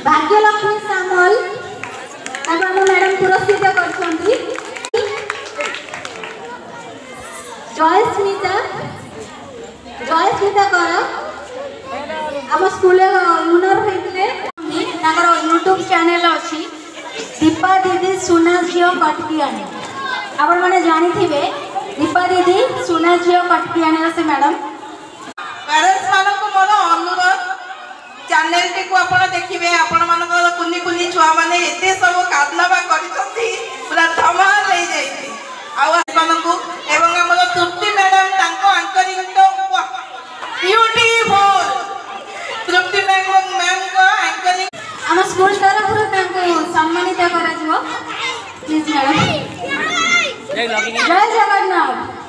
भाग्यलक्ष्मी सामल madam पुरस्कृत कर जयस्मिता कर आम स्कूल यूनर होते यूट्यूब चैनल अच्छी दीपा दीदी सुना झील कटकियानी आपण मैंने जानी थे दीपा दीदी सुना झील कटकियानी से मैडम पेरेंट्स मानक मोर अनुरोध चैनल टी को आपण देखिबे आपण मानक कुनी कुनी छुआ माने एते सब कारनामा करिसथि पूरा धमाल ले जाइछि आउ मानक एवं हमर तृप्ति मैडम तांको एंकरिंग तो ब्यूटीफुल तृप्ति मैम को एंकरिंग हम स्कूल तरफ तांको सम्मानित करा जिवो प्लीज मैडम जय जगन्नाथ।